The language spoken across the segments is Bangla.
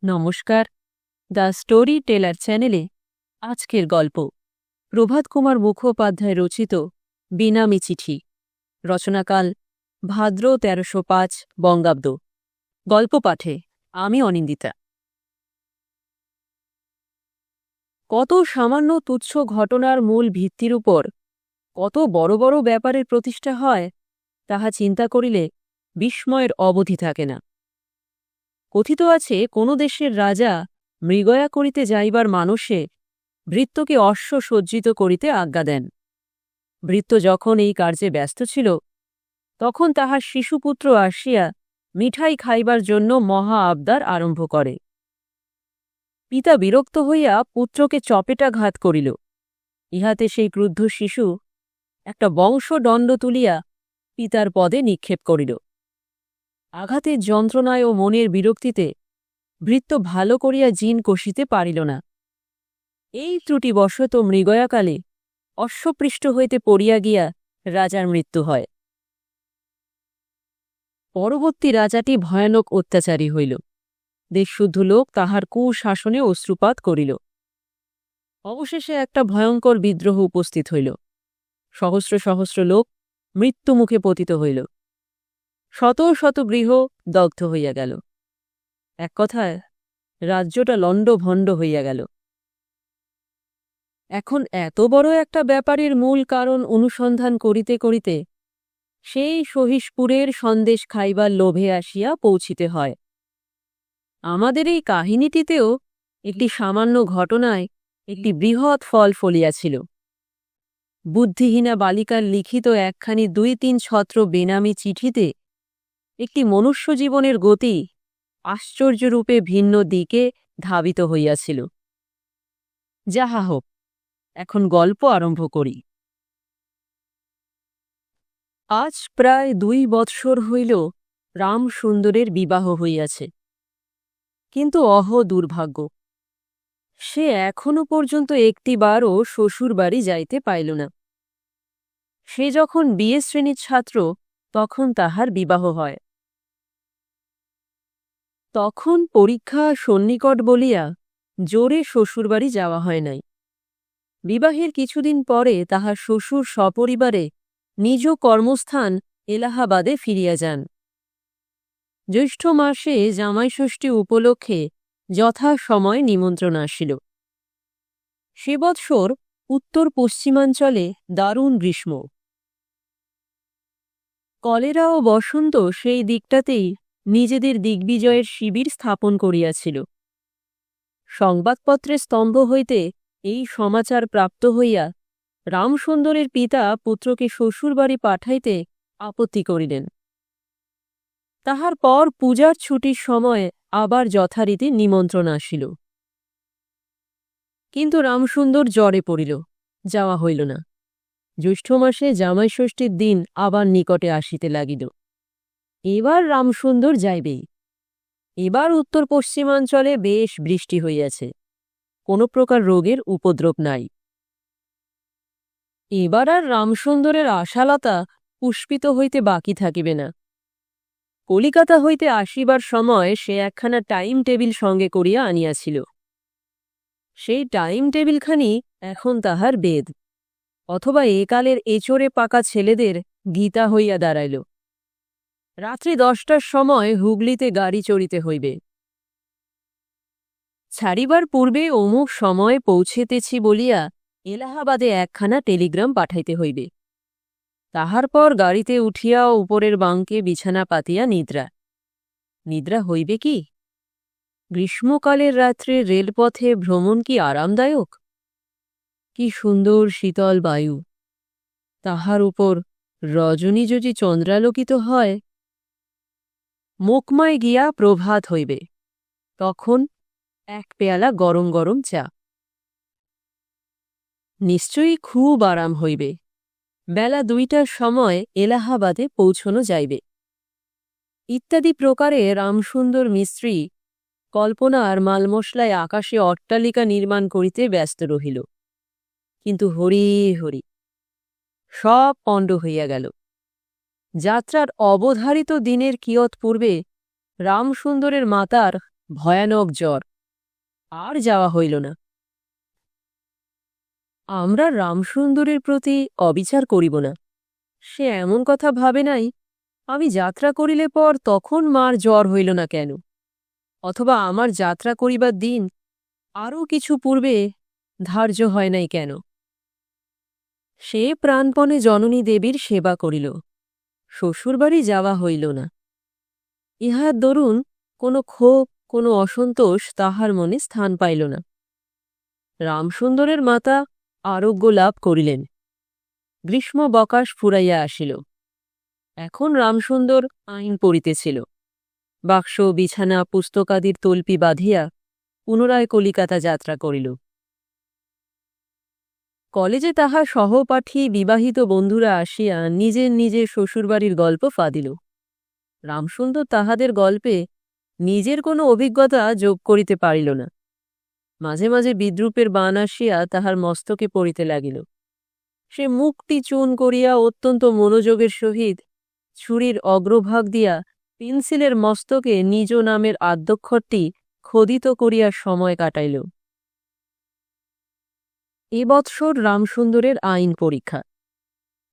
নমস্কার, দ্য স্টোরি টেলার চ্যানেলে আজকের গল্প প্রভাত কুমার মুখোপাধ্যায় রচিত বেনামি চিঠি। রচনাকাল ভাদ্র ১৩০৫ বঙ্গাব্দ। গল্প পাঠে আমি অনিন্দিতা। কত সামান্য তুচ্ছ ঘটনার মূল ভিত্তির উপর কত বড় বড় ব্যাপারের প্রতিষ্ঠা হয়, তাহা চিন্তা করিলে বিস্ময়ের অবধি থাকে না। কথিত আছে, কোন দেশের রাজা মৃগয়া করিতে যাইবার মানসে ভৃত্যকে অশ্ব সজ্জিত করিতে আজ্ঞা দেন। ভৃত্য যখন এই কার্যে ব্যস্ত ছিল, তখন তাহার শিশুপুত্র আসিয়া মিঠাই খাইবার জন্য মহা আবদার আরম্ভ করে। পিতা বিরক্ত হইয়া পুত্রকে চপেটাঘাত করিল। ইহাতে সেই ক্রুদ্ধ শিশু একটা বংশদণ্ড তুলিয়া পিতার পদে নিক্ষেপ করিল। আঘাতের যন্ত্রণায় ও মনের বিরক্তিতে ভৃত্য ভালো করিয়া জিন কষিতে পারিল না। এই ত্রুটিবশত মৃগয়াকালে অশ্বপৃষ্ঠ হইতে পড়িয়া গিয়া রাজার মৃত্যু হয়। পরবর্তী রাজাটি ভয়ানক অত্যাচারী হইল। দেশশুদ্ধ লোক তাহার কুশাসনে অশ্রুপাত করিল। অবশেষে একটা ভয়ঙ্কর বিদ্রোহ উপস্থিত হইল। সহস্র সহস্র লোক মৃত্যুমুখে পতিত হইল। শত শত গৃহ দগ্ধ হইয়া গেল। এক কথায় রাজ্যটা লণ্ডভণ্ড হইয়া গেল। এখন এত বড় একটা ব্যাপারের মূল কারণ অনুসন্ধান করিতে করিতে সেই সহিষ্পুরের সন্দেশ খাইবার লোভে আসিয়া পৌঁছিতে হয়। আমাদের এই কাহিনীটিতেও একটি সামান্য ঘটনায় একটি বৃহৎ ফল ফলিয়াছিল। বুদ্ধিহীনা বালিকার লিখিত একখানি ২-৩ ছত্র বেনামি চিঠিতে একটি মনুষ্য জীবনের গতি আশ্চর্যরূপে ভিন্ন দিকে ধাবিত হইয়াছিল। যাহা হোক, এখন গল্প আরম্ভ করি। আজ প্রায় ২ বৎসর হইল রামসুন্দরের বিবাহ হইয়াছে। কিন্তু দুর্ভাগ্য, সে এখনো পর্যন্ত একটিবারও শ্বশুরবাড়ি যাইতে পাইল না। সে যখন বিএ শ্রেণীর ছাত্র, তখন তাহার বিবাহ হয়। তখন পরীক্ষা সন্নিকট বলিয়া জোরে শ্বশুরবাড়ি যাওয়া হয় নাই। বিবাহের কিছুদিন পরে তাহার শ্বশুর সপরিবারে নিজ কর্মস্থান এলাহাবাদে ফিরিয়া যান। জ্যৈষ্ঠ মাসে জামাইষষ্ঠী উপলক্ষে যথাসময়ে নিমন্ত্রণ আসিল। সে বৎসর উত্তর পশ্চিমাঞ্চলে দারুণ গ্রীষ্ম। কলেরা ও বসন্ত সেই দিকটাতেই নিজেদের দিগ্বিজয়ের শিবির স্থাপন করিয়াছিল। সংবাদপত্রের স্তম্ভ হইতে এই সমাচার প্রাপ্ত হইয়া রামসুন্দরের পিতা পুত্রকে শ্বশুরবাড়ি পাঠাইতে আপত্তি করিলেন। তাহার পর পূজার ছুটির সময় আবার যথারীতি নিমন্ত্রণ আসিল। কিন্তু রামসুন্দর জ্বরে পড়িল, যাওয়া হইল না। জ্যৈষ্ঠ মাসে জামাইষষ্ঠীর দিন আবার নিকটে আসিতে লাগিল। এবার রামসুন্দর যাইবেই। এবার উত্তর পশ্চিমাঞ্চলে বেশ বৃষ্টি হইয়াছে, কোনো প্রকার রোগের উপদ্রব নাই। এবার আর রামসুন্দরের আশালতা পুষ্পিত হইতে বাকি থাকিবে না। কলিকাতা হইতে আসিবার সময় সে একখানা টাইম টেবিল সঙ্গে করিয়া আনিয়াছিল। সেই টাইম টেবিলখানি এখন তাহার বেদ, অথবা একালের এচোরে পাকা ছেলেদের গীতা হইয়া দাঁড়াইল। রাত্রি ১০টার সময় হুগলিতে গাড়ি চড়িতে হইবে। ছাড়িবার পূর্বে অমুক সময়ে পৌঁছেতেছি বলিয়া এলাহাবাদে একখানা টেলিগ্রাম পাঠাইতে হইবে। তাহার পর গাড়িতে উঠিয়া উপরের বাঙ্কে বিছানা পাতিয়া নিদ্রা। নিদ্রা হইবে কি? গ্রীষ্মকালের রাত্রে রেলপথে ভ্রমণ কি আরামদায়ক? কি সুন্দর শীতল বায়ু! তাহার উপর রজনী যদি চন্দ্রালোকিত হয়। মোকমায় গিয়া প্রভাত হইবে, তখন এক পেয়ালা গরম গরম চা। নিশ্চয়ই খুব আরাম হইবে। বেলা ২টার সময় এলাহাবাদে পৌঁছনো যাইবে। ইত্যাদি প্রকারে রামসুন্দর মিস্ত্রি কল্পনা আর মালমশলায় আকাশে অট্টালিকা নির্মাণ করিতে ব্যস্ত রহিল। কিন্তু হরি হরি, সব পণ্ড হইয়া গেল। যাত্রার অবধারিত দিনের কিয়ৎ পূর্বে রামসুন্দরের মাতার ভয়ানক জ্বর। আর যাওয়া হইল না। আমরা রামসুন্দরের প্রতি অবিচার করিব না। সে এমন কথা ভাবে নাই আমি যাত্রা করিলে পর তখন মার জ্বর হইল না কেন, অথবা আমার যাত্রা করিবার দিন আরও কিছু পূর্বে ধার্য হয় নাই কেন। সে প্রাণপণে জননী দেবীর সেবা করিল, শ্বশুরবাড়ি যাওয়া হইল না। ইহার দরুন কোনো ক্ষোভ, কোনো অসন্তোষ তাহার মনে স্থান পাইল না। রামসুন্দরের মাতা আরোগ্য লাভ করিলেন। গ্রীষ্ম বকাশ ফুরাইয়া আসিল। এখন রামসুন্দর আইন পড়িতেছিল। বাক্স, বিছানা, পুস্তকাদির তল্পি বাঁধিয়া পুনরায় কলিকাতা যাত্রা করিল। কলেজে তাহার সহপাঠী বিবাহিত বন্ধুরা আসিয়া নিজের নিজের শ্বশুরবাড়ির গল্প ফাঁদিল। রামসুন্দর তাহাদের গল্পে নিজের কোনো অভিজ্ঞতা যোগ করিতে পারিল না। মাঝে মাঝে বিদ্রূপের বাণ আসিয়া তাহার মস্তকে পড়িতে লাগিল। সে মুখটি চুন করিয়া অত্যন্ত মনোযোগের সহিত ছুরির অগ্রভাগ দিয়া পেন্সিলের মস্তকে নিজ নামের আদ্যক্ষরটি খোদিত করিয়া সময় কাটাইল। এ বৎসর রামসুন্দরের আইন পরীক্ষা।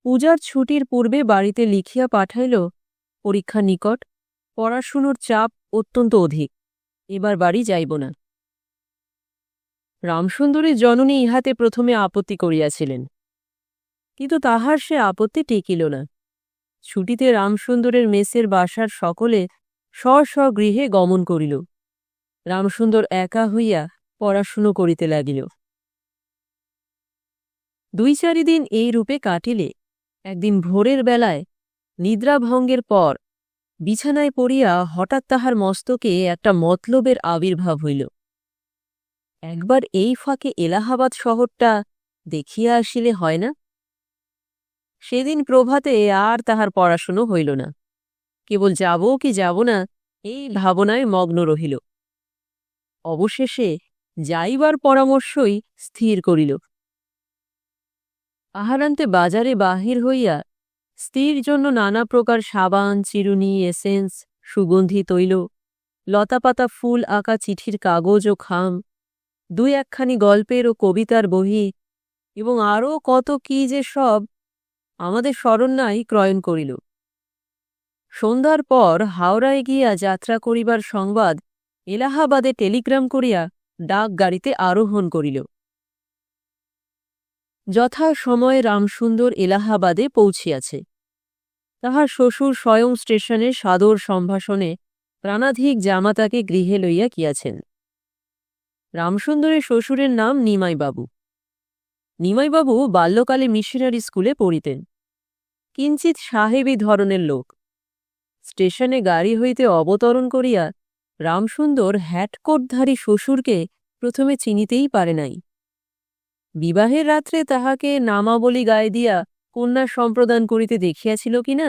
পূজার ছুটির পূর্বে বাড়িতে লিখিয়া পাঠাইল, পরীক্ষা নিকট, পড়াশুনোর চাপ অত্যন্ত অধিক, এবার বাড়ি যাইব না। রামসুন্দরের জননী ইহাতে প্রথমে আপত্তি করিয়াছিলেন, কিন্তু তাহার সে আপত্তি টিকিল না। ছুটিতে রামসুন্দরের মেসের বাসার সকলে স্ব-স্ব-গৃহে গমন করিল। রামসুন্দর একা হইয়া পড়াশুনো করিতে লাগিল। 2-4 দিন এই রূপে কাটিলে একদিন ভোরের বেলায় নিদ্রাভঙ্গের পর বিছানায় পড়িয়া হঠাৎ তাহার মস্তকে একটা মতলবের আবির্ভাব হইল। একবার এই ফাঁকে এলাহাবাদ শহরটা দেখিয়া আসিলে হয় না? সেদিন প্রভাতে আর তাহার পড়াশুনো হইল না। কেবল যাব কি যাব না এই ভাবনায় মগ্ন রহিল। অবশেষে যাইবার পরামর্শই স্থির করিল। আহারান্তে বাজারে বাহির হইয়া স্ত্রীর জন্য নানা প্রকার সাবান, চিরুনি, এসেন্স, সুগন্ধি তৈল, লতাপাতা ফুল আঁকা চিঠির কাগজ ও খাম, 2-1খানি গল্পের ও কবিতার বহি এবং আরও কত কি যে সব আমাদের স্মরণ নাই ক্রয়ণ করিল। সন্ধ্যার পর হাওড়ায় গিয়া যাত্রা করিবার সংবাদ এলাহাবাদে টেলিগ্রাম করিয়া ডাক গাড়িতে আরোহণ করিল। যথা সময়ে রামসুন্দর এলাহাবাদে পৌঁছিয়াছে। তাহার শ্বশুর স্বয়ং স্টেশনে সাদর সম্ভাষণে প্রাণাধিক জামাতাকে গৃহে লইয়া গিয়াছেন। রামসুন্দরের শ্বশুরের নাম নিমাইবাবু। নিমাইবাবু বাল্যকালে মিশনারি স্কুলে পড়িতেন। কিঞ্চিৎ সাহেবী ধরনের লোক। স্টেশনে গাড়ি হইতে অবতরণ করিয়া রামসুন্দর হ্যাটকোটধারী শ্বশুরকে প্রথমে চিনিতেই পারে নাই। বিবাহের রাত্রে তাহাকে নামাবলী গায়ে দিয়া কন্যা সম্প্রদান করিতে দেখিয়াছিল কিনা?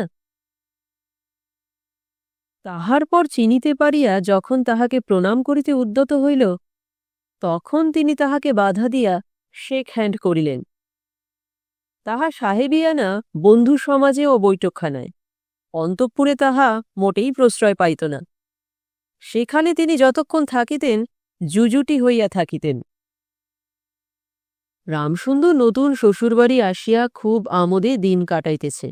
তাহার পর চিনিতে পারিয়া যখন তাহাকে প্রণাম করিতে উদ্যত হইল, তখন তিনি তাহাকে বাধা দিয়া শেক হ্যান্ড করিলেন। তাহা সাহেবিয়ানা বন্ধু সমাজে ও বৈঠকখানায়, অন্তঃপুরে তাহা মোটেই প্রশ্রয় পাইত না। সেখানে তিনি যতক্ষণ থাকিতেন জুজুটি হইয়া থাকিতেন। রামসুন্দর নতুন শ্বশুরবাড়ি আসিয়া খুব আমোদে দিন কাটাইতেছে।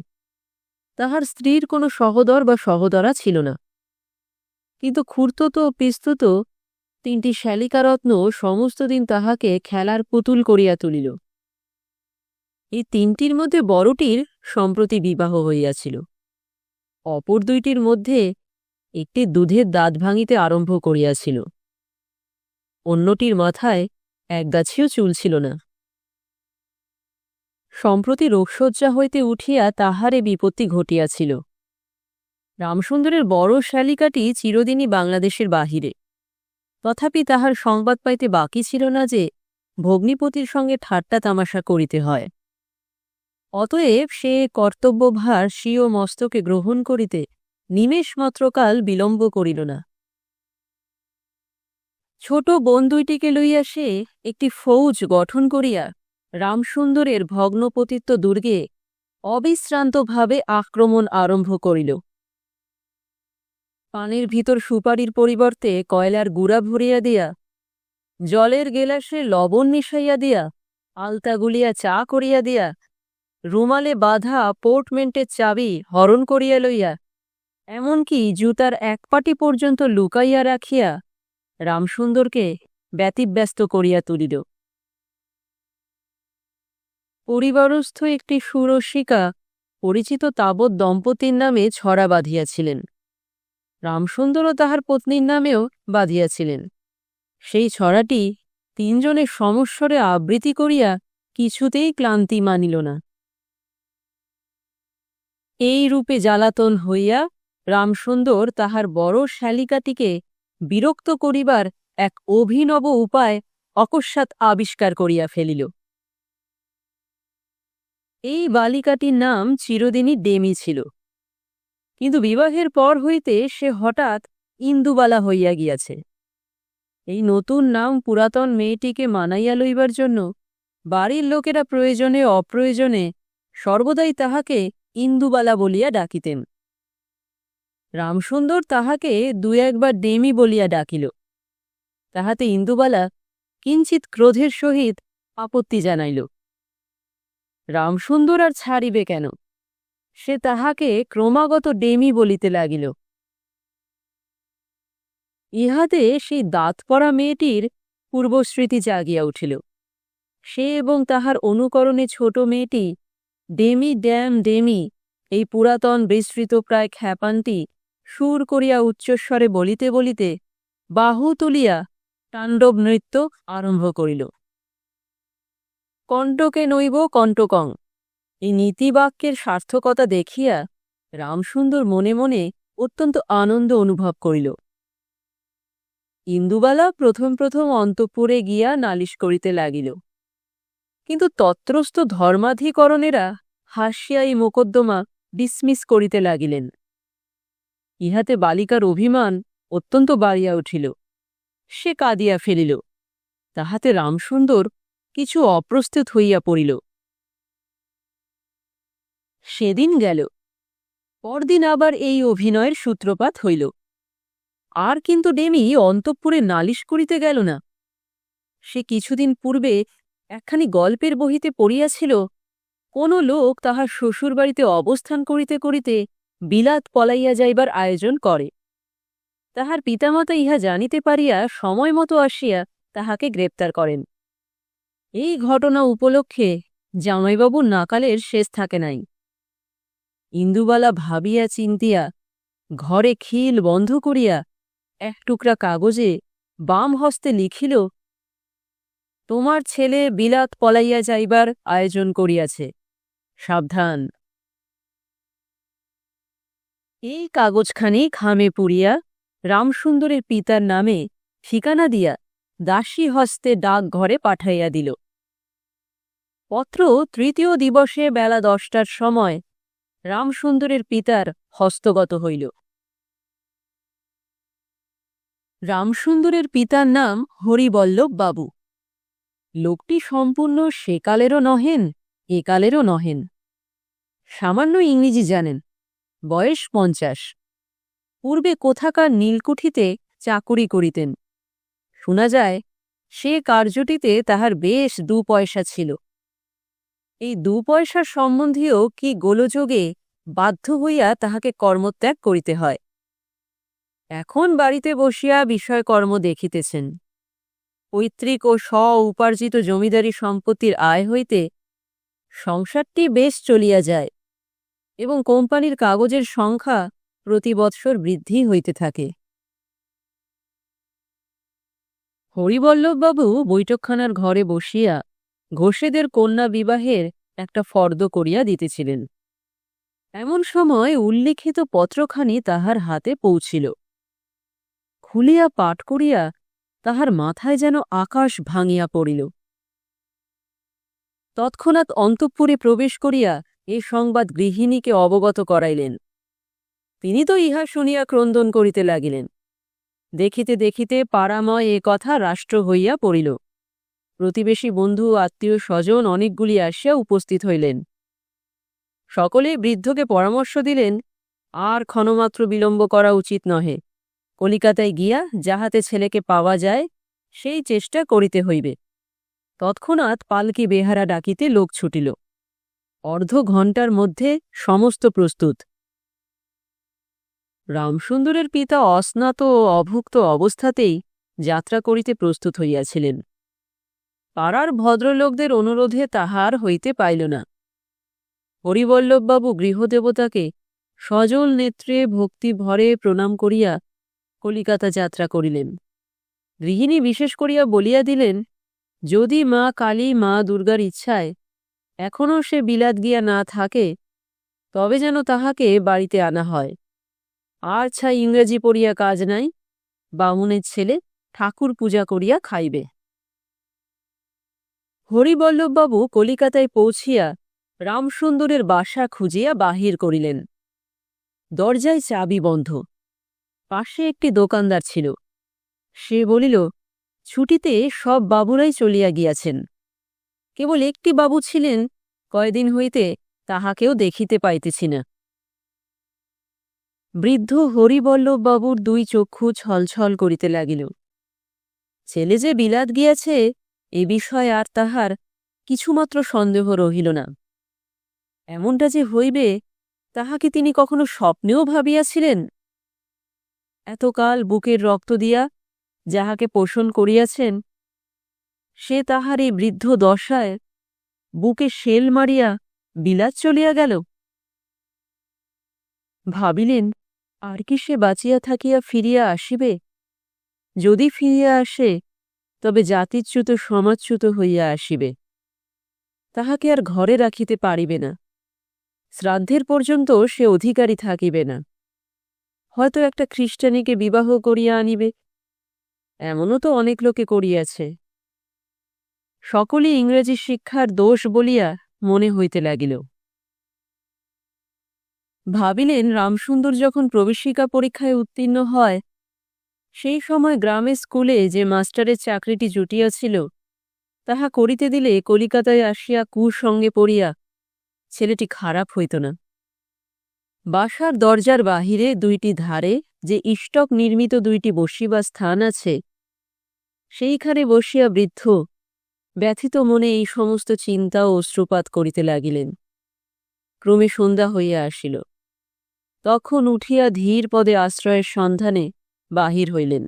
তাহার স্ত্রীর কোনো সহোদর বা সহোদরা ছিল না, কিন্তু খুড়তুতো ও পিস্তুতো 3টি শ্যালিকারত্ন সমস্ত দিন তাহাকে খেলার পুতুল করিয়া তুলিল। এই 3টির মধ্যে বড়টির সম্প্রতি বিবাহ হইয়াছিল। অপর 2টির মধ্যে একটি দুধের দাঁত ভাঙিতে আরম্ভ করিয়াছিল। অন্যটির মাথায় একগাছিও চুল ছিল না। সম্প্রতি রোগশয্যা হইতে উঠিয়া তাহারে বিপত্তি ঘটিয়াছিল। রামসুন্দরের বড় শ্যালিকাটি চিরদিনই বাংলাদেশের বাহিরে। তথাপি তাহার সংবাদ পাইতে বাকি ছিল না যে ভগ্নিপতির সঙ্গে ঠাট্টা তামাশা করিতে হয়। অতএব সে কর্তব্যভার স্বীয় মস্তকে গ্রহণ করিতে নিমেষমাত্রকাল বিলম্ব করিল না। ছোট বোন 2টিকে লইয়া সে একটি ফৌজ গঠন করিয়া রামসুন্দরের ভগ্নপতিত্ব দুর্গে অবিশ্রান্তভাবে আক্রমণ আরম্ভ করিল। পানির ভিতর সুপারির পরিবর্তে কয়লার গুঁড়া ভরিয়া দিয়া, জলের গেলাসে লবণ মিশাইয়া দিয়া, আলতা গুলিয়া চা করিয়া দিয়া, রুমালে বাঁধা পোর্টমেন্টের চাবি হরণ করিয়া লইয়া, এমনকি জুতার এক পাটি পর্যন্ত লুকাইয়া রাখিয়া রামসুন্দরকে ব্যতিব্যস্ত করিয়া তুলিল। পরিবারস্থ একটি সুরসিকা পরিচিত তাবৎ দম্পতির নামে ছড়া বাঁধিয়াছিলেন। রামসুন্দরও তাহার পত্নীর নামেও বাঁধিয়াছিলেন। সেই ছড়াটি তিনজনের সমস্বরে আবৃত্তি করিয়া কিছুতেই ক্লান্তি মানিল না। এই রূপে জ্বালাতন হইয়া রামসুন্দর তাহার বড় শ্যালিকাটিকে বিরক্ত করিবার এক অভিনব উপায় অকস্মাৎ আবিষ্কার করিয়া ফেলিল। এই বালিকাটির নাম চিরদিনই ডেমি ছিল, কিন্তু বিবাহের পর হইতে সে হঠাৎ ইন্দুবালা হইয়া গিয়াছে। এই নতুন নাম পুরাতন মেয়েটিকে মানাইয়া লইবার জন্য বাড়ির লোকেরা প্রয়োজনে অপ্রয়োজনে সর্বদাই তাহাকে ইন্দুবালা বলিয়া ডাকিতেন। রামসুন্দর তাহাকে দু একবার ডেমি বলিয়া ডাকিল। তাহাতে ইন্দুবালা কিঞ্চিৎ ক্রোধের সহিত আপত্তি জানাইল। রামসুন্দর আর ছাড়িবে কেন? সে তাহাকে ক্রমাগত ডেমি বলিতে লাগিল। ইহাতে সেই দাঁতপড়া মেয়েটির পূর্বস্মৃতি জাগিয়া উঠিল। সে এবং তাহার অনুকরণে ছোট মেয়েটি ডেমি ড্যাম ডেমি এই পুরাতন বিস্তৃত প্রায় খ্যাপানটি সুর করিয়া উচ্চস্বরে বলিতে বলিতে বাহু তুলিয়া তাণ্ডব নৃত্য আরম্ভ করিল। কণ্টকে নৈব কণ্টকং, এই নীতিবাক্যের সার্থকতা দেখিয়া রামসুন্দর মনে মনে অত্যন্ত আনন্দ অনুভব করিল। ইন্দুবালা প্রথম প্রথম অন্তঃপুরে গিয়া নালিশ করিতে লাগিল, কিন্তু তত্রস্থ ধর্মাধিকরণেরা হাসিয়া এই মোকদ্দমা ডিসমিস করিতে লাগিলেন। ইহাতে বালিকার অভিমান অত্যন্ত বাড়িয়া উঠিল। সে কাঁদিয়া ফেলিল। তাহাতে রামসুন্দর কিছু অপ্রস্তুত হইয়া পড়িল। সেদিন গেল। পরদিন আবার এই অভিনয়ের সূত্রপাত হইল। আর কিন্তু ডেমি অন্তঃপুরে নালিশ করিতে গেল না। সে কিছুদিন পূর্বে একখানি গল্পের বহিতে পড়িয়াছিল, কোন লোক তাহার শ্বশুরবাড়িতে অবস্থান করিতে করিতে বিলাত পলাইয়া যাইবার আয়োজন করে। তাহার পিতামাতা ইহা জানিতে পারিয়া সময় মতো আসিয়া তাহাকে গ্রেপ্তার করেন। এই ঘটনা উপলক্ষে জামাইবাবুর নাকালের শেষ থাকে নাই। ইন্দুবালা ভাবিয়া চিন্তিয়া ঘরে খিল বন্ধ করিয়া এক টুকরা কাগজে বাম হস্তে লিখিল, তোমার ছেলে বিলাত পলাইয়া যাইবার আয়োজন করিয়াছে, সাবধান। এই কাগজখানি খামে পুড়িয়া রামসুন্দরের পিতার নামে ঠিকানা দিয়া দাসী হস্তে ডাক ঘরে পাঠাইয়া দিল। পত্র তৃতীয় দিবসে বেলা 10টার সময় রামসুন্দরের পিতার হস্তগত হইল। রামসুন্দরের পিতার নাম হরিবল্লভ বাবু। লোকটি সম্পূর্ণ সেকালেরও নহেন, একালেরও নহেন। সামান্য ইংরেজি জানেন, বয়স 50। পূর্বে কোথাকার নীলকুঠিতে চাকুরি করিতেন। শোনা যায় সে কার্যটিতে তাহার বেশ 2 পয়সা ছিল। এই 2 পয়সার সম্বন্ধীয় কি গোলযোগে বাধ্য হইয়া তাহাকে কর্মত্যাগ করিতে হয়। এখন বাড়িতে বসিয়া বিষয়কর্ম দেখিতেছেন। পৈতৃক ও স্ব উপার্জিত জমিদারি সম্পত্তির আয় হইতে সংসারটি বেশ চলিয়া যায় এবং কোম্পানির কাগজের সংখ্যা প্রতি বৎসর বৃদ্ধি হইতে থাকে। হরিবল্লভবাবু বৈঠকখানার ঘরে বসিয়া ঘোষেদের কন্যা বিবাহের একটা ফর্দ করিয়া দিতেছিলেন। এমন সময় উল্লিখিত পত্রখানি তাহার হাতে পৌঁছিল। খুলিয়া পাঠ করিয়া তাহার মাথায় যেন আকাশ ভাঙিয়া পড়িল। তৎক্ষণাৎ অন্তঃপুরে প্রবেশ করিয়া এ সংবাদ গৃহিণীকে অবগত করাইলেন। তিনি তো ইহা শুনিয়া ক্রন্দন করিতে লাগিলেন। দেখিতে দেখিতে পাড়াময় এ কথা রাষ্ট্র হইয়া পড়িল। প্রতিবেশী বন্ধু আত্মীয় স্বজন অনেকগুলি আসিয়া উপস্থিত হইলেন। সকলে বৃদ্ধকে পরামর্শ দিলেন, আর ক্ষণমাত্র বিলম্ব করা উচিত নহে। কলিকাতায় গিয়া যাহাতে ছেলেকে পাওয়া যায় সেই চেষ্টা করিতে হইবে। তৎক্ষণাৎ পালকি বেহারা ডাকিতে লোক ছুটিল। অর্ধ ঘণ্টার মধ্যে সমস্ত প্রস্তুত। রামসুন্দরের পিতা অস্নাত ও অভুক্ত অবস্থাতেই যাত্রা করিতে প্রস্তুত হইয়াছিলেন। পাড়ার ভদ্রলোকদের অনুরোধে তাহার হইতে পাইল না। হরিবল্লভবাবু গৃহদেবতাকে সজল নেত্রে ভক্তি ভরে প্রণাম করিয়া কলিকাতা যাত্রা করিলেন। গৃহিণী বিশেষ করিয়া বলিয়া দিলেন, যদি মা কালী মা দুর্গার ইচ্ছায় এখনও সে বিলাত গিয়া না থাকে, তবে যেন তাহাকে বাড়িতে আনা হয়। আচ্ছা, ইংরেজি পড়িয়া কাজ নাই, বামুনের ছেলে ঠাকুর পূজা করিয়া খাইবে। হরিবল্লভবাবু কলিকাতায় পৌঁছিয়া রামসুন্দরের বাসা খুঁজিয়া বাহির করিলেন। দরজায় চাবি বন্ধ। পাশে একটি দোকানদার ছিল। সে বলিল, ছুটিতে সব বাবুরাই চলিয়া গিয়াছেন, কেবল একটি বাবু ছিলেন, কয়দিন হইতে তাহাকেও দেখিতে পাইতেছি না। বৃদ্ধ হরিবল্লভবাবুর দুই চক্ষু ছলছল করিতে লাগিল। ছেলে যে বিলাত গিয়াছে এ বিষয়ে আর তাহার কিছুমাত্র সন্দেহ রহিল না। এমনটা যে হইবে তাহা কি তিনি কখনো স্বপ্নেও ভাবিয়াছিলেন? এতকাল বুকের রক্ত দিয়া যাহাকে পোষণ করিয়াছেন, সে তাহার এই বৃদ্ধ দশায় বুকে শেল মারিয়া বিলাত চলিয়া গেল। ভাবিলেন, আর কি সে বাঁচিয়া থাকিয়া ফিরিয়া আসিবে? যদি ফিরিয়া আসে তবে জাতিচ্যুত সমাজচ্যুত হইয়া আসিবে। তাহাকে আর ঘরে রাখিতে পারিবে না। শ্রাদ্ধের পর্যন্ত সে অধিকারী থাকিবে না। হয়তো একটা খ্রিস্টানীকে বিবাহ করিয়া আনিবে। এমনও তো অনেক লোকে করিয়াছে। সকলেই ইংরেজি শিক্ষার দোষ বলিয়া মনে হইতে লাগিল। ভাবিলেন, রামসুন্দর যখন প্রবেশিকা পরীক্ষায় উত্তীর্ণ হয়, সেই সময় গ্রামের স্কুলে যে মাস্টারের চাকরিটি জুটিয়াছিল, তাহা করিতে দিলে কলিকাতায় আসিয়া কুসঙ্গে পড়িয়া ছেলেটি খারাপ হইত না। বাসার দরজার বাহিরে দুইটি ধারে যে ইষ্টক নির্মিত দুইটি বসিবার স্থান আছে, সেইখানে বসিয়া বৃদ্ধ ব্যথিত মনে এই সমস্ত চিন্তা ও অশ্রুপাত করিতে লাগিলেন। ক্রমে সন্ধ্যা হইয়া আসিল। তখন উঠিয়া ধীর পদে আশ্রয়ের সন্ধানে বাহির হইলেন।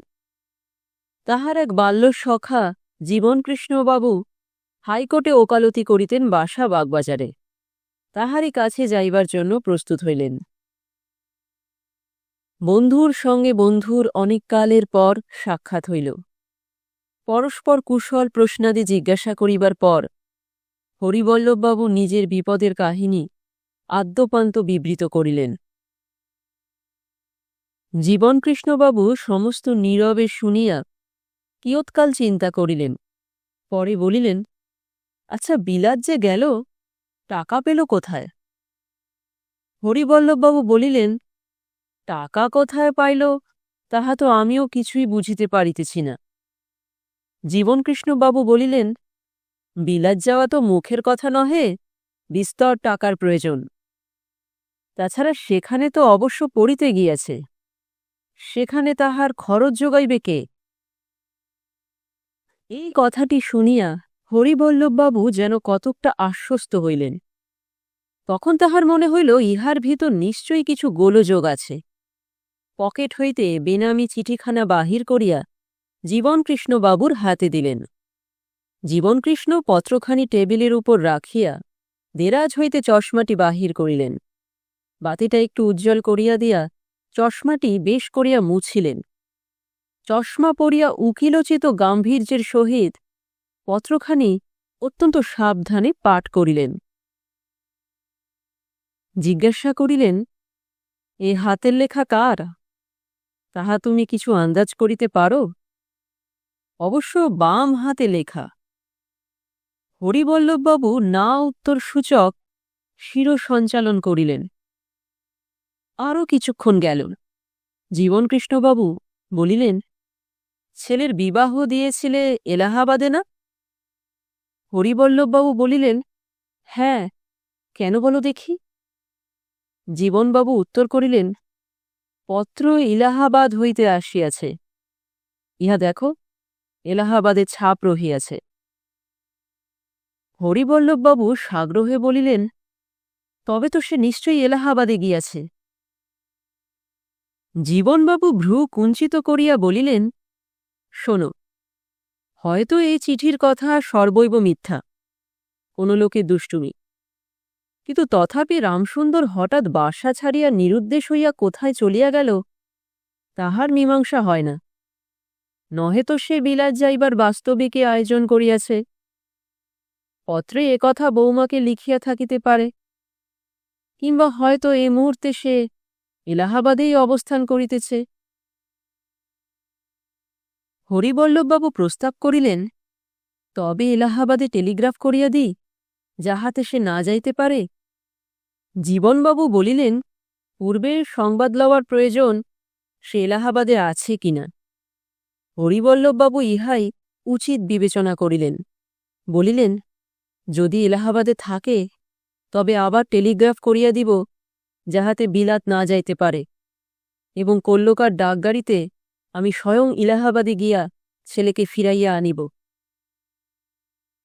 তাহার এক বাল্যসখা জীবনকৃষ্ণবাবু হাইকোর্টে ওকালতি করিতেন বাসা বাগবাজারে। তাহারই কাছে যাইবার জন্য প্রস্তুত হইলেন। বন্ধুর সঙ্গে বন্ধুর অনেককালের পর সাক্ষাৎ হইল। পরস্পর কুশল প্রশ্নাদি জিজ্ঞাসা করিবার পর হরিবল্লভবাবু নিজের বিপদের কাহিনী আদ্যপান্ত বিবৃত করিলেন। জীবনকৃষ্ণবাবু সমস্ত নীরবে শুনিয়া কিয়ৎকাল চিন্তা করিলেন। পরে বলিলেন, আচ্ছা, বিলাত যে গেল, টাকা পেল কোথায়? হরিবল্লভবাবু বলিলেন, টাকা কোথায় পাইল তাহা তো আমিও কিছুই বুঝিতে পারিতেছি না। জীবনকৃষ্ণবাবু বলিলেন, বিলাত যাওয়া তো মুখের কথা নহে, বিস্তর টাকার প্রয়োজন। তাছাড়া সেখানে তো অবশ্য পড়িতে গিয়াছে, সেখানে তাহার খরচ যোগাইবে কে? এই কথাটি শুনিয়া হরিবল্লভবাবু যেন কতকটা আশ্বস্ত হইলেন। তখন তাহার মনে হইল ইহার ভিতর নিশ্চয়ই কিছু গোলযোগ আছে। পকেট হইতে বেনামি চিঠিখানা বাহির করিয়া জীবনকৃষ্ণবাবুর হাতে দিলেন। জীবনকৃষ্ণ পত্রখানি টেবিলের উপর রাখিয়া দেরাজ হইতে চশমাটি বাহির করিলেন। বাতিটা একটু উজ্জ্বল করিয়া দিয়া চশমাটি বেশ করিয়া মুছিলেন। চশমা পরিয়া উকিলোচিত গাম্ভীর্যের সহিত পত্রখানি অত্যন্ত সাবধানে পাঠ করিলেন। জিজ্ঞাসা করিলেন, এ হাতের লেখা কার? তাহা তুমি কিছু আন্দাজ করিতে পারো? অবশ্য বাম হাতে লেখা। হরিবল্লভবাবু না উত্তর সূচক শিরসঞ্চালন করিলেন। আরও কিছুক্ষণ গেল। জীবনকৃষ্ণবাবু বলিলেন, ছেলের বিবাহ দিয়েছিলে এলাহাবাদে না? হরিবল্লভবাবু বলিলেন, হ্যাঁ, কেন বলো দেখি? জীবনবাবু উত্তর করিলেন, পত্র ইলাহাবাদ হইতে আসিয়াছে, ইহা দেখো, এলাহাবাদে ছাপ রহিয়াছে। হরিবল্লভবাবু সাগ্রহে বলিলেন, তবে তো সে নিশ্চয়ই এলাহাবাদে গিয়াছে। জীবনবাবু ভ্রু কুঞ্চিত করিয়া বলিলেন, শোনো, হয়তো এই চিঠির কথা সর্বৈব মিথ্যা, কোন লোকে দুষ্টুমি, কিন্তু তথাপি রামসুন্দর হঠাৎ বাসা ছাড়িয়া নিরুদ্দেশ হইয়া কোথায় চলিয়া গেল তাহার মীমাংসা হয় না। নহে তো সে বিলাত যাইবার বাস্তবিকই আয়োজন করিয়াছে। পত্রে একথা বৌমাকে লিখিয়া থাকিতে পারে, কিংবা হয়তো এ মুহূর্তে সে এলাহাবাদেই অবস্থান করিতেছে। হরিবল্লভবাবু প্রস্তাব করিলেন, তবে এলাহাবাদে টেলিগ্রাফ করিয়া দিই, যাহাতে সে না যাইতে পারে। জীবনবাবু বলিলেন, পূর্বে সংবাদ লওয়ার প্রয়োজন সে এলাহাবাদে আছে কিনা। হরিবল্লভবাবু ইহাই উচিত বিবেচনা করিলেন। বলিলেন, যদি এলাহাবাদে থাকে তবে আবার টেলিগ্রাফ করিয়া দিব, যাহাতে বিলাত না যাইতে পারে, এবং কল্যকার ডাকগাড়িতে আমি স্বয়ং ইলাহাবাদে গিয়া ছেলেকে ফিরাইয়া আনিব।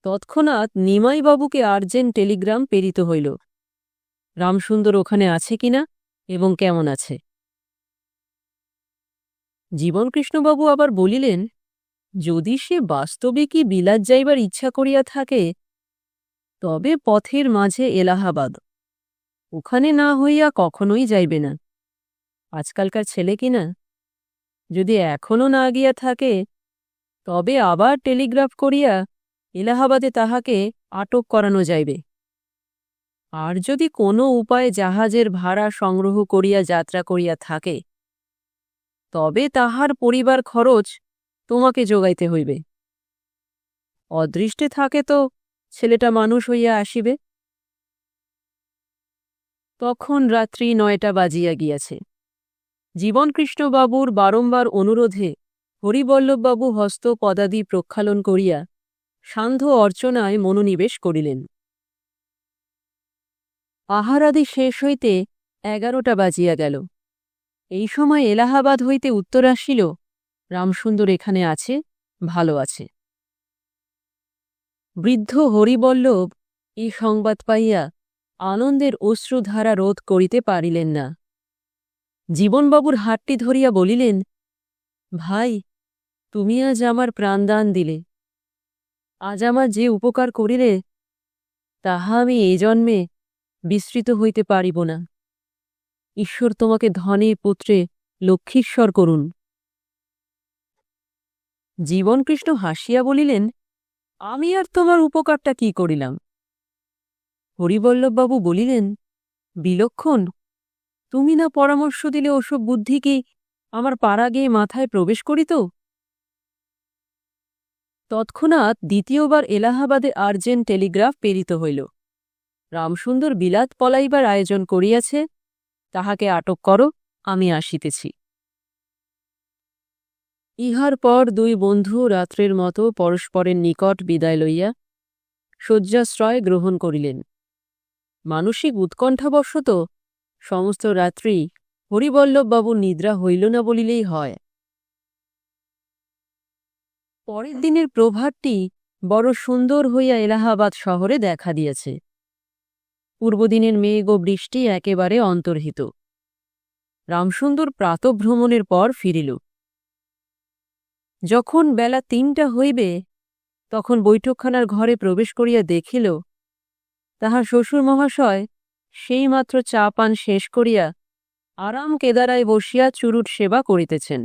তৎক্ষণাৎ নিমাইবাবুকে আর্জেন্ট টেলিগ্রাম প্রেরিত হইল, রামসুন্দর ওখানে আছে কিনা এবং কেমন আছে। জীবনকৃষ্ণবাবু আবার বলিলেন, যদি সে বাস্তবিকই বিলাত যাইবার ইচ্ছা করিয়া থাকে তবে পথের মাঝে এলাহাবাদ, ওখানে না হইয়া কখনোই যাইবে না। আজকালকার ছেলে কিনা, যদি এখনো না গিয়া থাকে তবে আবার টেলিগ্রাফ করিয়া এলাহাবাদে তাহাকে আটক করানো যাইবে। আর যদি কোনো উপায়ে জাহাজের ভাড়া সংগ্রহ করিয়া যাত্রা করিয়া থাকে তবে তাহার পরিবার খরচ তোমাকে যোগাইতে হইবে। অদৃষ্টে থাকে তো ছেলেটা মানুষ হইয়া আসিবে। তখন রাত্রি 9টা বাজিয়া গিয়াছে। জীবনকৃষ্ণবাবুর বারম্বার অনুরোধে হরিবল্লভবাবু হস্ত পদাদি প্রক্ষালন করিয়া সান্ধ্য অর্চনায় মনোনিবেশ করিলেন। আহারাদি শেষ হইতে 11টা বাজিয়া গেল। এই সময় এলাহাবাদ হইতে উত্তর আসিল, রামসুন্দর এখানে আছে, ভালো আছে। বৃদ্ধ হরিবল্লভ এই সংবাদ পাইয়া আনন্দের অশ্রুধারা রোধ করিতে পারিলেন না। জীবনবাবুর হাতটি ধরিয়া বলিলেন, ভাই, তুমি আজ আমার প্রাণদান দিলে। আজ আমার যে উপকার করিলে তাহা আমি এই জন্মে বিস্মৃত হইতে পারিব না। ঈশ্বর তোমাকে ধনে পুত্রে লক্ষ্মীশ্বর করুন। জীবনকৃষ্ণ হাসিয়া বলিলেন, আমি আর তোমার উপকারটা কি করিলাম। হরিবল্লভবাবু বলিলেন, বিলক্ষণ, তুমি না পরামর্শ দিলে ওসব বুদ্ধি কি আমার পাড়া গিয়ে মাথায় প্রবেশ করিত। তৎক্ষণাৎ দ্বিতীয়বার এলাহাবাদে আর্জেন্ট টেলিগ্রাফ প্রেরিত হইল, রামসুন্দর বিলাত পলাইবার আয়োজন করিয়াছে, তাহাকে আটক করো, আমি আসিতেছি। ইহার পর দুই বন্ধু রাত্রের মতো পরস্পরের নিকট বিদায় লইয়া শয্যাশ্রয় গ্রহণ করিলেন। মানসিক উৎকণ্ঠাবশত সমস্ত রাত্রি হরিবল্লভবাবুর নিদ্রা হইল না বলিলেই হয়। পরের দিনের প্রভাতটি বড় সুন্দর হইয়া এলাহাবাদ শহরে দেখা দিয়েছে। পূর্বদিনের মেঘ ও বৃষ্টি একেবারে অন্তর্হিত। রামসুন্দর প্রাতঃভ্রমণের পর ফিরিল। যখন বেলা 3টা হইবে তখন বৈঠকখানার ঘরে প্রবেশ করিয়া দেখিল, তাহার শ্বশুর মহাশয় সেইমাত্র চা পান শেষ করিয়া আরাম কেদারায় বসিয়া চুরুট সেবা করিতেছেন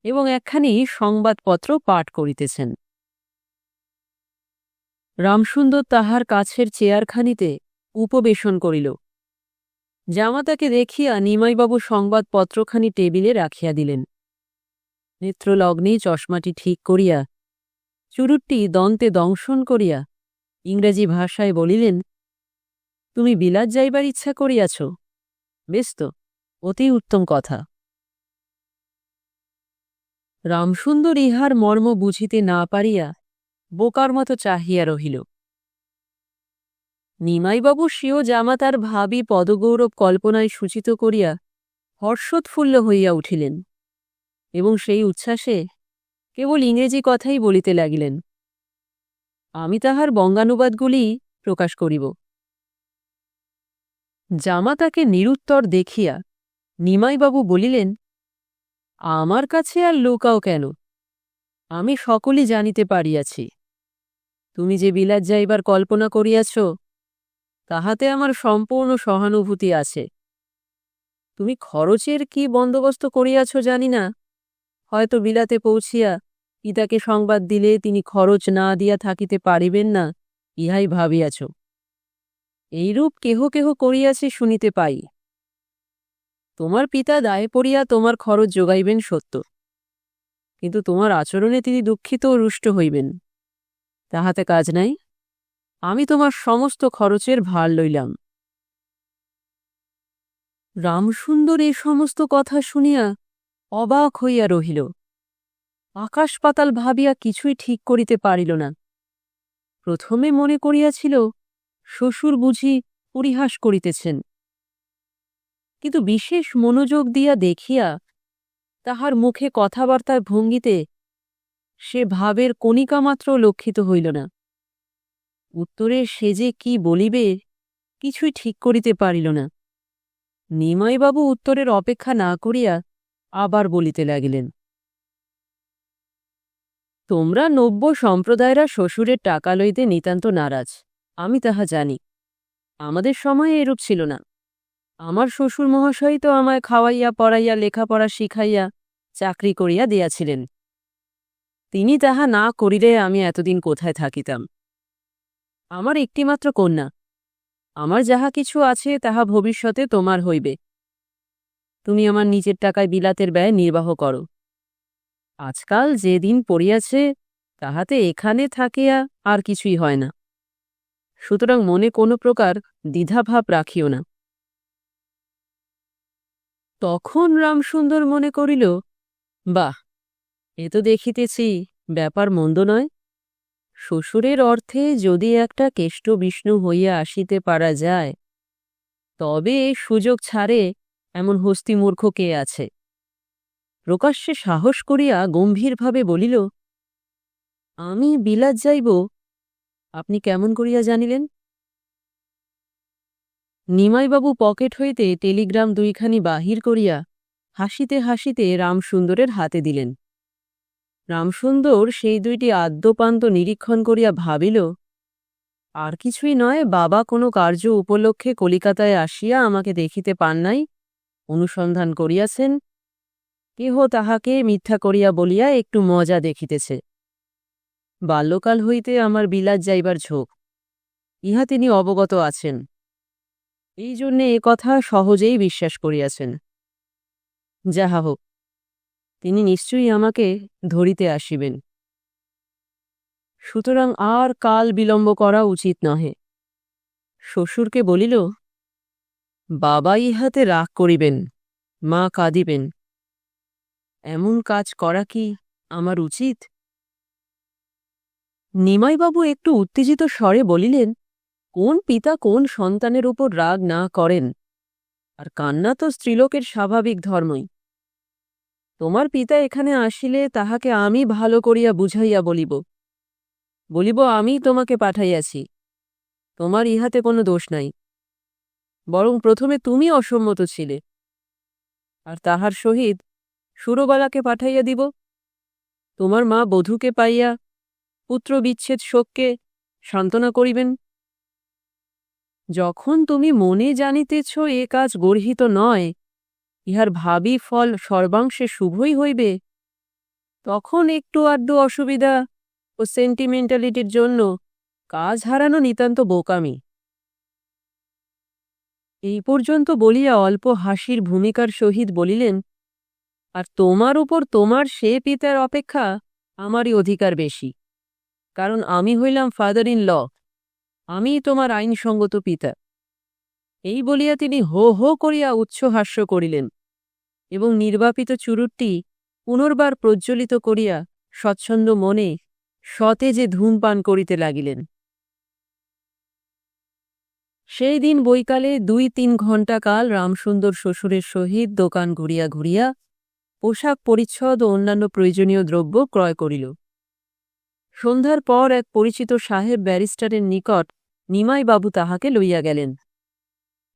এবং একখানি সংবাদপত্র পাঠ করিতেছেন। রামসুন্দর তাহার কাছের চেয়ারখানিতে উপবেশন করিল। জামাতাকে দেখিয়া নিমাইবাবু সংবাদপত্রখানি টেবিলে রাখিয়া দিলেন। নেত্রলগ্নে চশমাটি ঠিক করিয়া চুরুটটি দন্তে দংশন করিয়া ইংরেজি ভাষায় বলিলেন, তুমি বিলাত যাইবার ইচ্ছা করিয়াছ, বেশ তো, অতি উত্তম কথা। রামসুন্দর ইহার মর্ম বুঝিতে না পারিয়া বোকার মতো চাহিয়া রহিল। নিমাইবাবু স্বীয় জামাতার ভাবী পদগৌরব কল্পনায় সূচিত করিয়া হর্ষোৎফুল্ল হইয়া উঠিলেন এবং সেই উচ্ছ্বাসে কেবল ইংরেজি কথাই বলিতে লাগিলেন। আমি তাহার বঙ্গানুবাদগুলি প্রকাশ করিব। জামাতাকে নিরুত্তর দেখিয়া নিমাইবাবু বলিলেন, আমার কাছে আর লুকাও কেন? আমি সকলই জানিতে পারিয়াছি। তুমি যে বিলাত যাইবার কল্পনা করিয়াছ, তাহাতে আমার সম্পূর্ণ সহানুভূতি আছে। তুমি খরচের কি বন্দোবস্ত করিয়াছ জানি না, হয়তো বিলাতে পৌঁছিয়া পিতাকে সংবাদ দিলে তিনি খরচ না দিয়া থাকিতে পারিবেন না, ইহাই ভাবিয়াছ। এইরূপ কেহ কেহ করিয়াছে শুনিতে পাই। তোমার পিতা দায়ে পড়িয়া তোমার খরচ যোগাইবেন সত্য, কিন্তু তোমার আচরণে তিনি দুঃখিত ও রুষ্ট হইবেন, তাহাতে কাজ নাই। আমি তোমার সমস্ত খরচের ভার লইলাম। রামসুন্দর এ সমস্ত কথা শুনিয়া অবাক হইয়া রহিল। আকাশ পাতাল ভাবিয়া কিছুই ঠিক করিতে পারিল না। প্রথমে মনে করিয়াছিল শ্বশুর বুঝি পরিহাস করিতেছেন, কিন্তু বিশেষ মনোযোগ দিয়া দেখিয়া তাহার মুখে কথাবার্তার ভঙ্গিতে সে ভাবের কণিকামাত্র লক্ষিত হইল না। উত্তরে সে যে কি বলিবে কিছুই ঠিক করিতে পারিল না। নিমাইবাবু উত্তরের অপেক্ষা না করিয়া আবার বলিতে লাগিলেন, তোমরা নব্য সম্প্রদায়েরা শ্বশুরের টাকা লইতে নিতান্ত নারাজ, আমি তাহা জানি। আমাদের সময়ে এরূপ ছিল না। আমার শ্বশুর মহাশয় তো আমায় খাওয়াইয়া পড়াইয়া লেখাপড়া শিখাইয়া চাকরি করিয়া দিয়াছিলেন। তিনি তাহা না করিলে আমি এতদিন কোথায় থাকিতাম? আমার একটিমাত্র কন্যা, আমার যাহা কিছু আছে তাহা ভবিষ্যতে তোমার হইবে। তুমি আমার নিজের টাকায় বিলাতের ব্যয় নির্বাহ করো। আজকাল যে দিন পড়িয়াছে তাহাতে এখানে থাকিয়া আর কিছুই হয় না, সুতরাং মনে কোনো প্রকার দ্বিধাভাব রাখিও না। তখন রামসুন্দর মনে করিল, বাহ, এ তো দেখিতেছি ব্যাপার মন্দ নয়। শ্বশুরের অর্থে যদি একটা কেষ্ট বিষ্ণু হইয়া আসিতে পারা যায়, তবে সুযোগ ছাড়ে এমন হস্তিমূর্খ কে আছে? প্রকাশ্যে সাহস করিয়া গম্ভীরভাবে বলিল, আমি বিলাত যাইব আপনি কেমন করিয়া জানিলেন? নিমাইবাবু পকেট হইতে টেলিগ্রাম দুইখানি বাহির করিয়া হাসিতে হাসিতে রামসুন্দরের হাতে দিলেন। রামসুন্দর সেই দুইটি আদ্যপান্ত নিরীক্ষণ করিয়া ভাবিল, আর কিছুই নয়, বাবা কোনো কার্য উপলক্ষে কলিকাতায় আসিয়া আমাকে দেখিতে পান নাই, অনুসন্ধান করিয়াছেন। কেহ তাহাকে মিথ্যা করিয়া বলিয়া একটু মজা দেখিতেছে। বাল্যকাল হইতে আমার বিলাত যাইবার ঝোঁক, ইহা তিনি অবগত আছেন। এই জন্যে এ কথা সহজেই বিশ্বাস করিয়াছেন। যাহা হোক, তিনি নিশ্চয়ই আমাকে ধরিতে আসিবেন। সুতরাং আর কাল বিলম্ব করা উচিত নহে। শ্বশুরকে বলিল, বাবা ইহাতে রাগ করিবেন, মা কাঁদিবেন, এমন কাজ করা কি আমার উচিত? নিমাইবাবু একটু উত্তেজিত স্বরে বলিলেন, কোন পিতা কোন সন্তানের উপর রাগ না করেন? আর কান্না তো স্ত্রীলোকের স্বাভাবিক ধর্মই। তোমার পিতা এখানে আসিলে তাহাকে আমি ভালো করিয়া বুঝাইয়া বলিব আমি তোমাকে পাঠাইয়াছি, তোমার ইহাতে কোনো দোষ নাই। বরং প্রথমে তুমি অসম্মত ছিলে, আর তাহার সহিত সুরবালাকে পাঠাইয়া দিব। তোমার মা বধূকে পাইয়া পুত্র বিচ্ছেদ শোককে সান্ত্বনা করিবেন। যখন তুমি মনে জানিতেছ এ কাজ গর্হিত নয়, ইহার ভাবী ফল সর্বাংশে শুভই হইবে, তখন একটু আধটু অসুবিধা ও সেন্টিমেন্টালিটির জন্য কাজ হারানো নিতান্ত বোকামি। এই পর্যন্ত বলিয়া অল্প হাসির ভূমিকার সহিত বলিলেন, আর তোমার উপর তোমার সে পিতার অপেক্ষা আমারই অধিকার বেশি, কারণ আমি হইলাম ফাদার ইন ল, আমি তোমার আইনসঙ্গত পিতা। এই বলিয়া তিনি হো হো করিয়া উচ্ছ্বাস্য করিলেন এবং নির্বাপিত চুরুটটি পুনর্বার প্রজ্বলিত করিয়া স্বচ্ছন্দ মনে সতেজে ধূমপান করিতে লাগিলেন। সেই দিন বৈকালে ২-৩ ঘণ্টা কাল রামসুন্দর শ্বশুরের সহিত দোকান ঘুরিয়া ঘুরিয়া পোশাক পরিচ্ছদ ও অন্যান্য প্রয়োজনীয় দ্রব্য ক্রয় করিল। সন্ধ্যার পর এক পরিচিত সাহেব ব্যারিস্টারের নিকট নিমাইবাবু তাহাকে লইয়া গেলেন।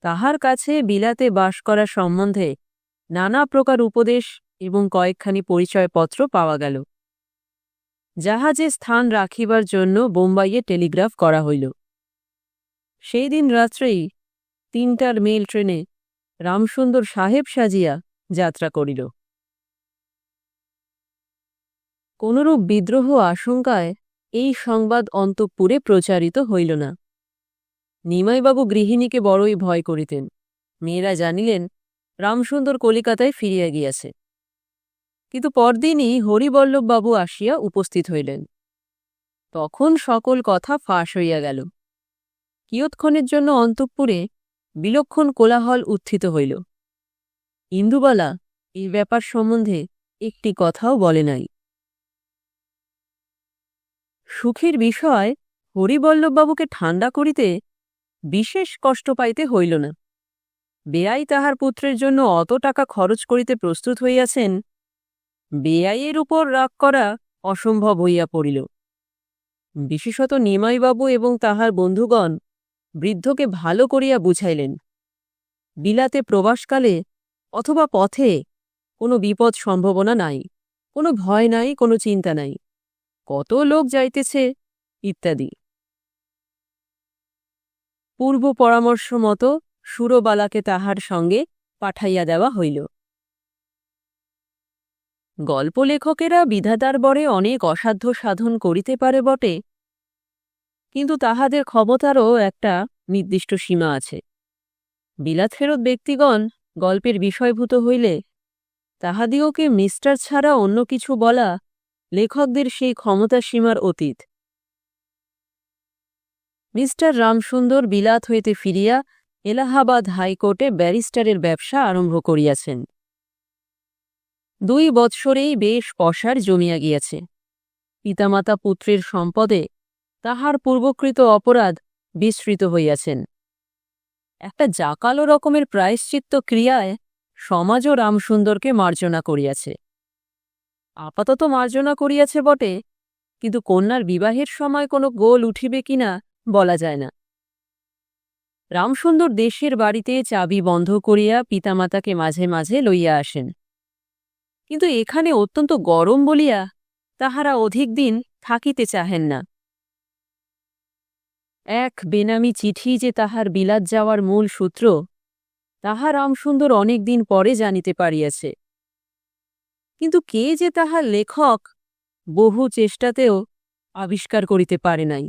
তাহার কাছে বিলাতে বাস করা সম্বন্ধে নানা প্রকার উপদেশ এবং কয়েকখানি পরিচয়পত্র পাওয়া গেল। জাহাজে স্থান রাখিবার জন্য বোম্বাইয়ে টেলিগ্রাফ করা হইল। সেই দিন রাত্রেই ৩টার মেল ট্রেনে রামসুন্দর সাহেব সাজিয়া যাত্রা করিল। কোনরূপ বিদ্রোহ আশঙ্কায় এই সংবাদ অন্তঃপুরে প্রচারিত হইল না। নিমাইবাবু গৃহিণীকে বড়ই ভয় করিতেন। মেয়েরা জানিলেন রামসুন্দর কলিকাতায় ফিরিয়া গিয়াছে। কিন্তু পরদিনই হরিবল্লভবাবু আসিয়া উপস্থিত হইলেন। তখন সকল কথা ফাঁস হইয়া গেল। কিয়ৎক্ষণের জন্য অন্তঃপুরে বিলক্ষণ কোলাহল উত্থিত হইল। ইন্দুবালা এই ব্যাপার সম্বন্ধে একটি কথাও বলে নাই। সুখের বিষয়, হরিবল্লভবাবুকে ঠান্ডা করিতে বিশেষ কষ্ট পাইতে হইল না। বেয়াই তাহার পুত্রের জন্য অত টাকা খরচ করিতে প্রস্তুত হইয়াছেন, বেয়াইয়ের উপর রাগ করা অসম্ভব হইয়া পড়িল। বিশেষত নিমাইবাবু এবং তাহার বন্ধুগণ বৃদ্ধকে ভালো করিয়া বুঝাইলেন, বিলাতে প্রবাসকালে অথবা পথে কোনো বিপদ সম্ভাবনা নাই, কোনো ভয় নাই, কোনো চিন্তা নাই, কত লোক যাইতেছে ইত্যাদি। পূর্ব পরামর্শ মতো সুরবালাকে তাহার সঙ্গে পাঠাইয়া দেওয়া হইল। গল্পলেখকেরা বিধাতার বরে অনেক অসাধ্য সাধন করিতে পারে বটে, কিন্তু তাহাদের ক্ষমতারও একটা নির্দিষ্ট সীমা আছে। বিলাত ফেরত ব্যক্তিগণ গল্পের বিষয়ভূত হইলে তাহাদিওকে মিস্টার ছাড়া অন্য কিছু বলা লেখকদের সেই ক্ষমতা সীমার অতীত। মিস্টার রামসুন্দর বিলাত হইতে ফিরিয়া এলাহাবাদ হাইকোর্টে ব্যারিস্টারের ব্যবসা আরম্ভ করিয়াছেন। 2 বৎসরেই বেশ পসার জমিয়া গিয়াছে। পিতামাতা পুত্রের সম্পদে তাহার পূর্বকৃত অপরাধ বিস্মৃত হইয়াছেন। একটা জাকালো রকমের প্রায়শ্চিত্ত ক্রিয়ায় সমাজও রামসুন্দরকে মার্জনা করিয়াছে। আপাতত মার্জনা করিয়াছে বটে, কিন্তু কন্যার বিবাহের সময় কোনো গোল উঠিবে কিনা বলা যায় না। রামসুন্দর দেশের বাড়িতে চাবি বন্ধ করিয়া পিতামাতাকে মাঝে মাঝে লইয়া আসেন, কিন্তু এখানে অত্যন্ত গরম বলিয়া তাহারা অধিক দিন থাকিতে চাহেন না। এক বেনামি চিঠি যে তাহার বিলাত যাওয়ার মূল সূত্র, তাহা রামসুন্দর অনেক দিন পরে জানিতে পারিয়াছে। কিন্তু কে যে তাহার লেখক বহু চেষ্টাতেও আবিষ্কার করিতে পারে নাই।